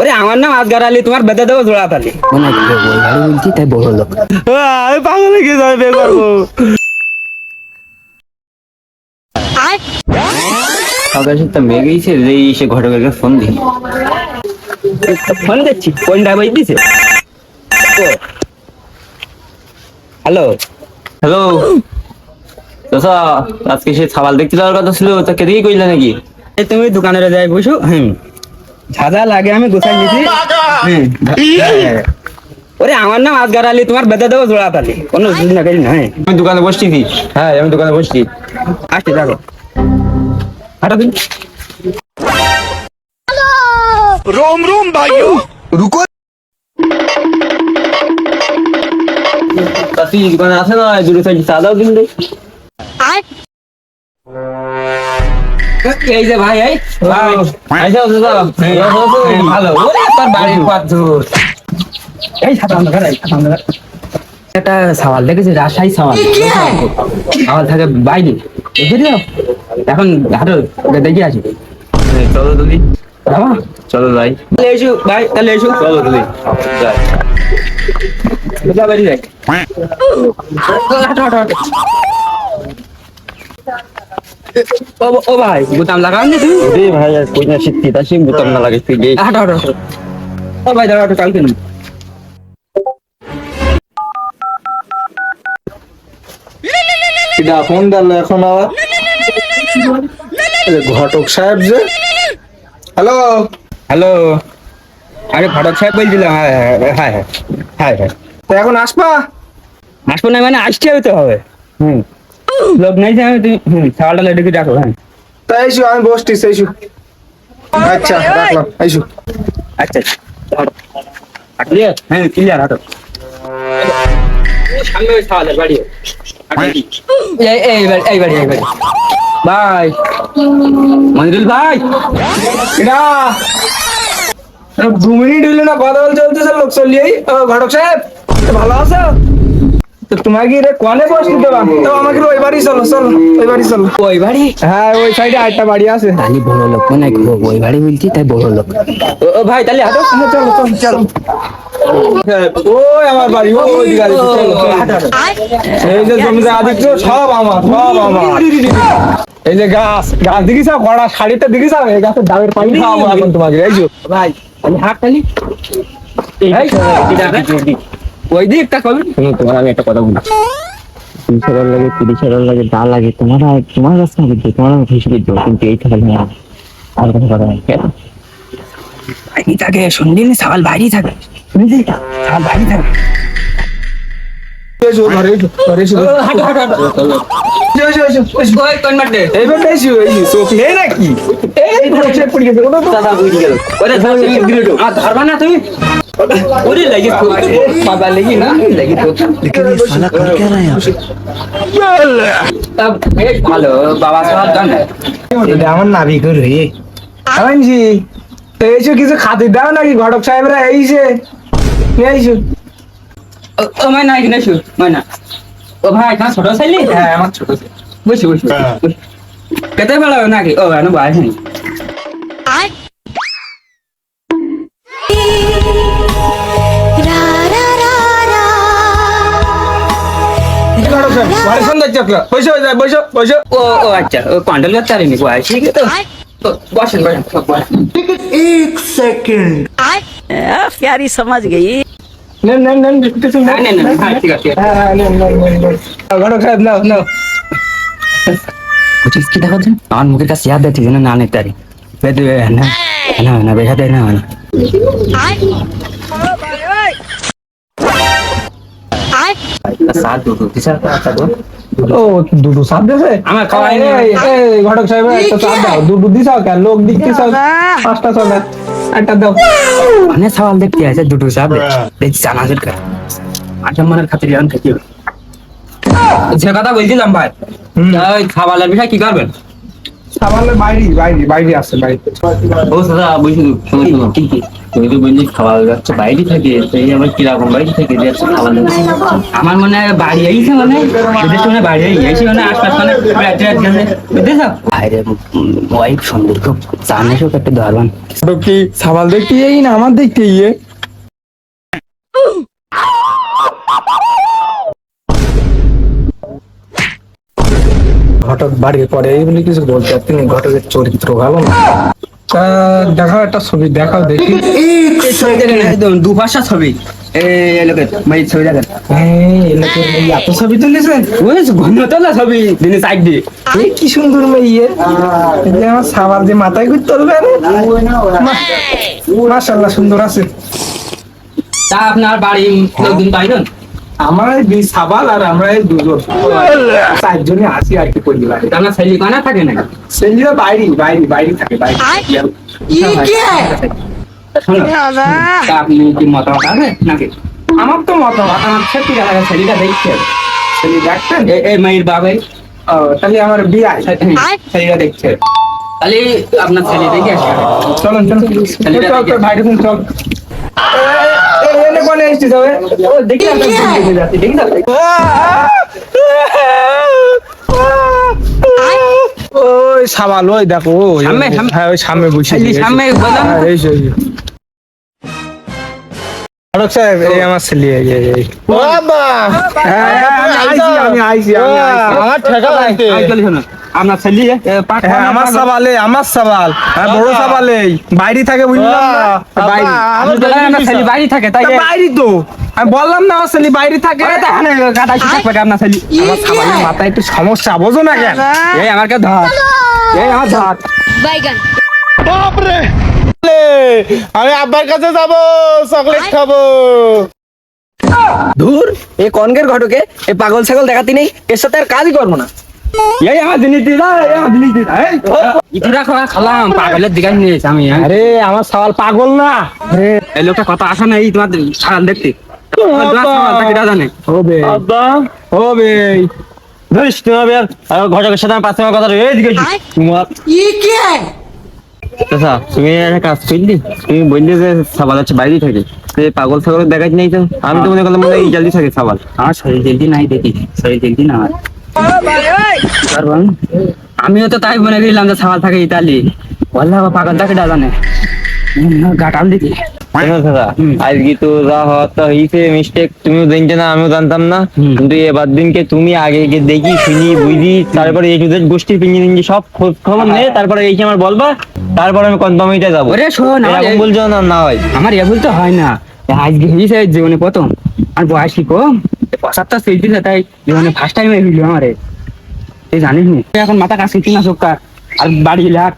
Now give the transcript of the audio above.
আরে আমার নাম আসগার আলী, তোমার বেঁধে দেবো জোড়া তালি। মনে করে ওই বাড়ি বলছি তাই বড় লোক। আমি পাগল হয়ে গেছি, আমি বিয়ে করবো। আকাশে তো মেঘ গেছে, যেই সে ঘটকের ফোন দি। ফোন দিচ্ছি, কোন ড্রাইভার দিছে? হ্যালো হ্যালো চাচা, আজকে সে ছাবাল দেখতে যাওয়ার কথা ছিল, তা কেদিকে কইলা নাকি? এই তুমি দোকানে যাই বসো। যা যা লাগে আমি গোছাই নিয়েছি। ওরে আমার নাম আসগার আলী, তোমার বেঁধে দেবো জোড়া তালি, কোনো না করি না। আমি দোকানে বসছি। হ্যাঁ আমি দোকানে বসছি। আসতে থাকো, হাঁটা দিন। रोम रोम भाइयों रुको। চাচি দোকানে আছে না, দুটো সাইড চা দাও দিন। এই যে ভাই, এই ভাই আইসা চাচা, ভালো। ওরে তোর বাড়ির পাথর, এই সাতান্ন ঘর, একটা সওয়াল দেখেছি, রাজশাহী সওয়াল। সওয়াল থাকে বাইরে, বুঝলি? এখন হাঁটো, ওটা দেখে আসি। চলো দিদি, বাবা চলো যাই। তাহলে এসো ভাই, তাহলে এসো। চলো দিদি যাই। কোথা বাড়ি যাই? হাঁটো হাঁটো হাঁটো। ও ভাই, বোতাম লাগাও নি তুমি? রে ভাই, আর কই না শীত আসি, বোতাম না লাগাইছি গে। হাঁটো হাঁটো হাঁটো। ও ভাই দাঁড়াও, কালকে না। এটা ফোন দিল এখন আবার ঘটক সাহেব যে। হ্যালো হ্যালো, আরে ঘটক সাহেব বলছিলাম। হ্যাঁ হ্যাঁ হ্যাঁ হ্যাঁ হ্যাঁ। তো এখন আসবা? আসবো না মানে আসতে হতে হবে। লোক নাই যে, আমি তুমি সাওয়ালটা লেডিকে ডাকো। হ্যাঁ তাই এসো, আমি বসছি এসো। আচ্ছা রাখলাম, এসো। আচ্ছা ক্লিয়ার। হ্যাঁ ক্লিয়ার, হাঁটো। সামনে ওই সাওয়ালের বাড়ি। এই বাড়ি ভাই, মঞ্জুল ভাই। এটা 2 মিনিট হইলো না, কথা বল চলতেছে, লোক চলিয়েই। ঘটক সাহেব ভালো আছো? তো তোমাকে রে কোনে বসতে দেবা? তো আমাকে ওই বাড়ি চলো, চলো ওই বাড়ি চলো। ওই বাড়ি? হ্যাঁ ওই সাইডে আরেকটা বাড়ি আছে। আমি বড় লোক, মনে করে ওই বাড়ি বলছি তাই বড় লোক। ও ভাই তাহলে হাঁটো। চলো চলো চলো। ওই আমার বাড়ি, ওই দিকে আছে, চলো চলো। এই যে জমিদার আদিত্য, সব আমার, সব আমার। এই যে গাছ গাছ দেখিস, কড়া শাড়িটা দেখিস, এই গাছের ডাবের পানি খাওয়াবো এখন তোমাকে। এই যে ভাই আমি হাঁট তালি। ওই দিকটা কবি। শোনো, তোমার আমি একটা কথা বলি। 20,000 লাগে, 30,000 লাগে, যা লাগে তোমার তোমার কাছে না, কিন্তু তোমার আমি খুশি করবো, কিন্তু এই টাকা নিয়ে আর কোনো কথা নাই। কেন বাইরে থাকে, শুনলি না? সাওয়াল বাইরে থাকে, শুনলি? সাওয়াল বাইরে থাকে। এসো, ঘরে এসো, ঘরে এসো। হাঁটো হাঁটো হাঁটো। এসো, এসো, এসো। ওই কোন মাঠে? এইবার এসো, এই যে চোখ নেই নাকি? এই ঘটক সাহেব পড়ে গেছে, ওটা তো দাদা বুঝে গেল। ওরে ধরবা না তুমি? ওরে লাগি তো বাবা, লাগি না লাগি তো। বেশ ভালো বাবা, সাওয়াল জান। এটা আমার নাবি করে আনছি। তো এইসব কিছু খাতির দাও নাকি ঘটক সাহেবরা? এইছে এইসো। ও মাইনা এখানে শু, মাইনা। ও ভাই তোমার ছোট ছেলে? হ্যাঁ আমার ছোট ছেলে। বসে বসে। কেতে বেলা নাকি? ও এনো ভাই হ্যাঁ। ঘটক সাহেব ঘরে সন্ধ্যা চকলা, বসো যায়, বসো বসো। ও ও আচ্ছা, ও কন্ট্রোল করতে পারিনি গো। ঠিক আছে তো বসেন বসেন সব বসেন। प्यारी समझ गई। নেন নেন নেন, কিছু হ্যাঁ নেন নেন, হ্যাঁ ঠিক আছে। হ্যাঁ হ্যাঁ, নেন নেন নেন নেন। ঘটক সাহেব নাও নাও। বুঝিস কি দেখা যায়? আমার মুখের কাছে ইয়াদ দিতে না নেতে পারি। বেদে না না না বেশা দেয় না না। সাত দুটো দিশা আচ্ছা গো। ও দুটো সাপ দেছে আমার খাওয়াই এই নেই। এই ঘটক সাহেব একটা সাপ দাও, দুটো দিছাও কেন? লোক দেখতে চাও 5টা 6টা, একটা দাও। মানে সওয়াল দেখতে আছে দুটো সাপ দেখছি জানাজের কাছে। আচ্ছা মনের খাতির জান থেকে যে কথা বলছিলাম ভাই, ওই খাবারের বিষয় কি করবেন? সাবালের বাইরে বাইরে বাইরে আছে বাড়িতে। ও দাদা বলছি শোনো শোনো তুমি তো বললি খাবার যাচ্ছে বাইরে থাকে, সেই আবার কিরকম বাইরে থেকে যে খাবার যাচ্ছে? আমার মনে হয় বাড়ি আইছে মানে বিদেশ মানে বাড়ি আইছে মানে আশপাশ মানে রাত রাত গেছে বুঝেছ বাইরে ওয়াইফ সুন্দর খুব জানে সব একটা ধরবান তো কি সাবাল দেখতে এই না আমার দেখতে ইয়ে ঘটক বাড়ির পরে এই বলে কিছু বলতে পারতেন ঘটকের চরিত্র ভালো না। তা দেখাও একটা ছবি দেখাও দেখি। এই ছবি দেখেন একদম দুপাশা ছবি এই লোকে ভাই ছবি দেখেন এত ছবি তুলেছেন ওই ঘনতলা ছবি দিনে সাইড দিয়ে এই কি সুন্দর মেয়ে আমার সাবাল যে মাথায় ঘুরতে পারবে মাশাআল্লাহ সুন্দর আছে। তা আপনার বাড়ি লোকদিন পাইলেন আমার এই দুই সাবাল আর আমরা এই দুজন চারজনে আসি আর কি পরিবার। আপনার ছেলে কানা থাকে না সেলিরা বাইরে বাইরে বাইরে থাকে বাইরে। শোনো তা আপনি কি মতামত আছে নাকি আমার তো মতামত আমার সত্যি কথা ছেলেটা দেখছে ছেলে দেখতেন এই মেয়ের বাবাই ও, তাহলে আমার বিয়ে ছেলেরা দেখছে। তাহলে আপনার ছেলে দেখে আসবে চলুন চলুন ছেলেটা চল দেখে। চল ভাইটা চল এনে কোনে এসেছিস হবে ও দেখি দেখি ওই সাবাল ওই দেখো ওই সামনে, সামনে। হ্যাঁ ওই সামনে বসে ছেলে সামনে বললাম এই যে আলোক সাহেব এই আমার ছেলে এই বাবা আমি আইছি আমার ঠেকা লাগতে আপনার ছেলে হ্যাঁ আমার সাবালে আমার সাবাল হ্যাঁ বড় সাবালে বাইরে থাকে বুঝলাম না বাইরে আপনার ছেলে বাড়ি থাকে তাই তা বাইরে তো আমি বললাম না আমার ছেলে বাইরে থাকে কাটাই থাকবে আপনার ছেলে আমার সাবালের মাথায় একটু সমস্যা বোঝো না কেন এই আমার কাছে ধর এই আমার ধর বাইগান আমি আব্বার কাছে যাব চকলেট খাবো। ধুর এই কনকের ঘটকে এই পাগল ছাগল দেখাতে নেই এর সাথে আর কাজই করবো না এই আমার জিনিস দিয়ে দাও এই আমার জিনিস দিয়ে দাও ইতিরা খাওয়া খালাম পাগলের দিকে নিয়েছি আমি হ্যাঁ। আরে আমার সাবাল পাগল না এই লোকটা কথা আসা নাই তোমার ছাগল দেখতে তোমার ছাগল তাকে জানে হবে আব্বা হবে ধরিস তুমি হবে আর ঘটকের সাথে আমার পাঁচ টাকা কথা এই দিকে তোমার আচ্ছা তুমি একটা কাজ করলি, তুমি বললি যে সাবাল হচ্ছে বাইরে থাকে, পাগল ছাগল দেখাই নাই তো? আমি তো মনে করলাম মনে হয় এই জলদি থাকে সাবাল। আমার শরীর জলদি নাই দেখি শরীর জলদি না আমার কারণ আমিও তো তাই মনে করিলাম যে ছাগল থাকে ইতালি বললাম পাগল তাকে জানে গাটাম দেখি দাদা আজকে তো যা হওয়ার তো হয়েছে মিস্টেক, তুমিও জানতে না আমিও জানতাম না, কিন্তু এবার দিনকে তুমি আগে গিয়ে দেখি শুনি বুঝি তারপরে এই টুদের গোষ্ঠীর পিঞ্জি টিঞ্জি সব খোঁজ খবর নে, তারপরে এই আমার বলবা, তারপরে আমি কনফার্ম হইতে যাবো। ওরে শোন এরকম বলছো না না হয় আমার এ ভুল তো হয় না আজকে হয়েছে জীবনে প্রথম আর বয়সী কম 75 সেই দিলে তাই জীবনে ফার্স্ট টাইম হইলো আমারে তুই জানিস নি এখন মাথা কাছে কিনা চোখটা আর বাড়ি লাগ